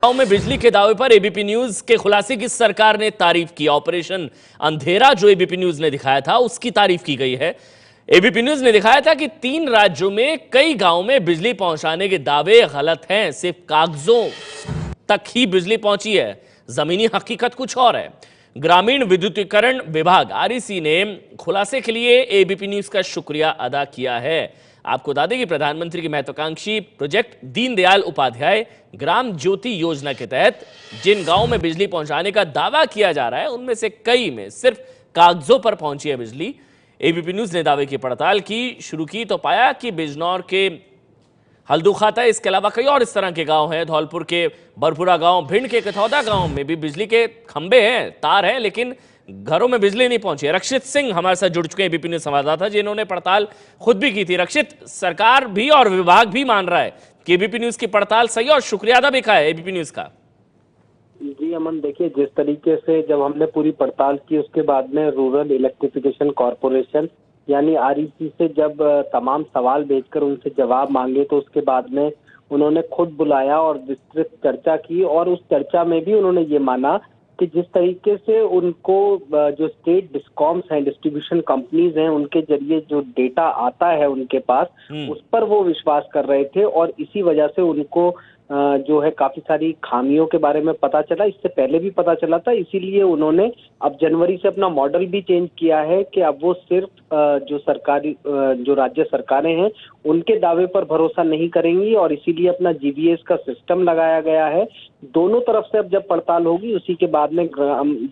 गांव में बिजली के दावे पर एबीपी न्यूज के खुलासे की सरकार ने तारीफ की। ऑपरेशन अंधेरा जो एबीपी न्यूज ने दिखाया था उसकी तारीफ की गई है। एबीपी न्यूज ने दिखाया था कि 3 राज्यों में कई गांवों में बिजली पहुंचाने के दावे गलत हैं, सिर्फ कागजों तक ही बिजली पहुंची है, जमीनी हकीकत कुछ और है। ग्रामीण विद्युतीकरण विभाग आरईसी ने खुलासे के लिए एबीपी न्यूज का शुक्रिया अदा किया है। आपको बता दें कि प्रधानमंत्री की महत्वाकांक्षी प्रोजेक्ट दीनदयाल उपाध्याय ग्राम ज्योति योजना के तहत जिन गांवों में बिजली पहुंचाने का दावा किया जा रहा है उनमें से कई में सिर्फ कागजों पर पहुंची है बिजली। एबीपी न्यूज ने दावे की पड़ताल की शुरू की तो पाया कि बिजनौर के हल्दूखाता, इसके अलावा कई और इस तरह के गांव हैं। धौलपुर के बरपुरा गांव, भिंड के कथौदा गांव में भी बिजली के खंभे हैं, तार हैं, लेकिन घरों में बिजली नहीं पहुंची है। रक्षित सिंह हमारे साथ जुड़ चुके हैं, एबीपी न्यूज संवाददाता, जिन्होंने पड़ताल खुद भी की थी। रक्षित, सरकार भी और विभाग भी मान रहा है कि एबीपी न्यूज की पड़ताल सही और शुक्रिया अदा भी कहा है एबीपी न्यूज का। जी अमन, देखिए जिस तरीके से जब हमने पूरी पड़ताल की उसके बाद में रूरल इलेक्ट्रिफिकेशन कॉरपोरेशन यानी आरईसी से जब तमाम सवाल भेजकर उनसे जवाब मांगे तो उसके बाद में उन्होंने खुद बुलाया और विस्तृत चर्चा की। और उस चर्चा में भी उन्होंने ये माना कि जिस तरीके से उनको जो स्टेट डिस्कॉम्स हैं, डिस्ट्रीब्यूशन कंपनीज हैं, उनके जरिए जो डेटा आता है उनके पास, उस पर वो विश्वास कर रहे थे और इसी वजह से उनको जो है काफी सारी खामियों के बारे में पता चला। इससे पहले भी पता चला था, इसीलिए उन्होंने अब जनवरी से अपना मॉडल भी चेंज किया है कि अब वो सिर्फ जो सरकारी जो राज्य सरकारें हैं उनके दावे पर भरोसा नहीं करेंगी और इसीलिए अपना जीवीएस का सिस्टम लगाया गया है। दोनों तरफ से अब जब पड़ताल होगी उसी के बाद में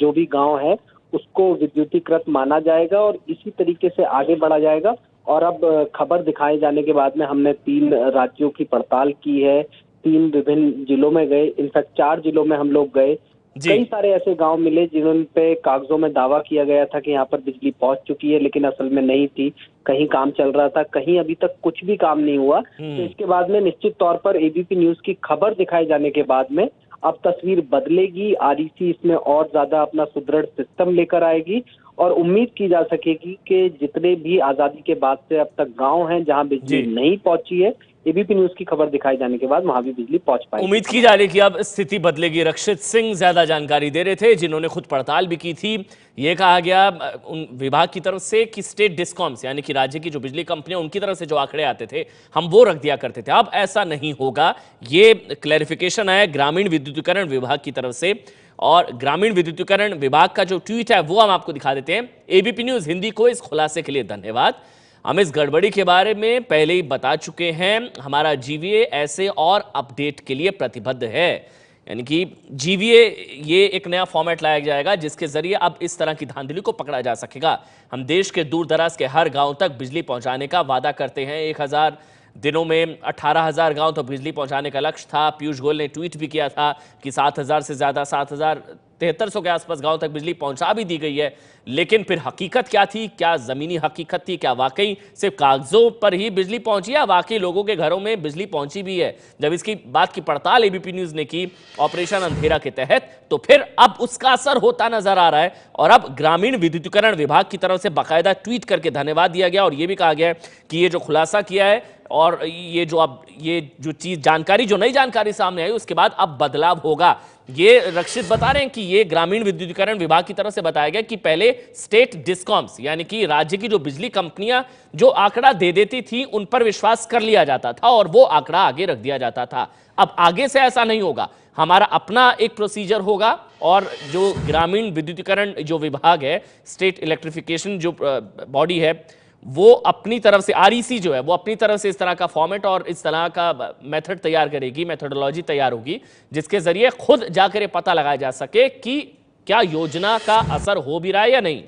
जो भी गांव है उसको विद्युतीकृत माना जाएगा और इसी तरीके से आगे बढ़ा जाएगा। और अब खबर दिखाए जाने के बाद में हमने 3 राज्यों की पड़ताल की है, 3 विभिन्न जिलों में गए, इनफैक्ट 4 जिलों में हम लोग गए। कई सारे ऐसे गांव मिले जिन पे कागजों में दावा किया गया था कि यहाँ पर बिजली पहुंच चुकी है, लेकिन असल में नहीं थी। कहीं काम चल रहा था, कहीं अभी तक कुछ भी काम नहीं हुआ। तो इसके बाद में निश्चित तौर पर एबीपी न्यूज की खबर दिखाए जाने के बाद में अब तस्वीर बदलेगी। आरईसी इसमें और ज्यादा अपना सुदृढ़ सिस्टम लेकर आएगी और उम्मीद की जा सकेगी कि जितने भी आजादी के बाद से अब तक गांव हैं जहां बिजली नहीं पहुंची है, एबीपी न्यूज की खबर दिखाई जाने के बाद वहां भी बिजली पहुंच पाएगी। उम्मीद की जा रही कि अब स्थिति बदलेगी। रक्षित सिंह ज्यादा जानकारी दे रहे थे, जिन्होंने खुद पड़ताल भी की थी। ये कहा गया उन विभाग की तरफ से कि स्टेट डिस्कॉम्स यानी कि राज्य की जो बिजली कंपनियां, उनकी तरफ से जो आंकड़े आते थे हम वो रख दिया करते थे। अब ऐसा नहीं होगा, ये क्लैरिफिकेशन आया ग्रामीण विद्युतीकरण विभाग की तरफ से। और ग्रामीण विद्युतीकरण विभाग का जो ट्वीट है वो हम आपको दिखा देते हैं। एबीपी न्यूज हिंदी को इस खुलासे के लिए धन्यवाद। हम इस गड़बड़ी के बारे में पहले ही बता चुके हैं। हमारा जीवीए ऐसे और अपडेट के लिए प्रतिबद्ध है, यानी कि जीवीए ये एक नया फॉर्मेट लाया जाएगा जिसके जरिए अब इस तरह की धांधली को पकड़ा जा सकेगा। हम देश के दूर दराज के हर गांव तक बिजली पहुंचाने का वादा करते हैं। 1000 दिनों में 18,000 गांव तो बिजली पहुंचाने का लक्ष्य था। पीयूष गोयल ने ट्वीट भी किया था कि 7,000 से ज्यादा 7,7300 के आसपास गांव तक बिजली पहुंचा भी दी गई है। लेकिन फिर हकीकत क्या थी? क्या जमीनी हकीकत थी? क्या वाकई सिर्फ कागजों पर ही बिजली पहुंची है, वाकई लोगों के घरों में बिजली पहुंची भी है? जब इसकी बात की पड़ताल एबीपी न्यूज ने की ऑपरेशन अंधेरा के तहत, तो फिर अब उसका असर होता नजर आ रहा है। और अब ग्रामीण विद्युतीकरण विभाग की तरफ से बाकायदा ट्वीट करके धन्यवाद दिया गया और यह भी कहा गया कि ये जो खुलासा किया है और ये जो चीज जानकारी, जो नई जानकारी सामने आई, उसके बाद अब बदलाव होगा। ये रक्षित बता रहे हैं कि ये ग्रामीण विद्युतीकरण विभाग की तरफ से बताया गया कि पहले स्टेट डिस्कॉम्स यानी कि राज्य की जो बिजली कंपनियां जो आंकड़ा दे देती थी उन पर विश्वास कर लिया जाता था और वो आंकड़ा आगे रख दिया जाता था। अब आगे से ऐसा नहीं होगा, हमारा अपना एक प्रोसीजर होगा और जो ग्रामीण विद्युतीकरण जो विभाग है, स्टेट इलेक्ट्रिफिकेशन जो बॉडी है, वो अपनी तरफ से, आरईसी जो है वो अपनी तरफ से इस तरह का फॉर्मेट और इस तरह का मेथड तैयार करेगी, मेथोडोलॉजी तैयार होगी जिसके जरिए खुद जाकर ये पता लगाया जा सके कि क्या योजना का असर हो भी रहा है या नहीं।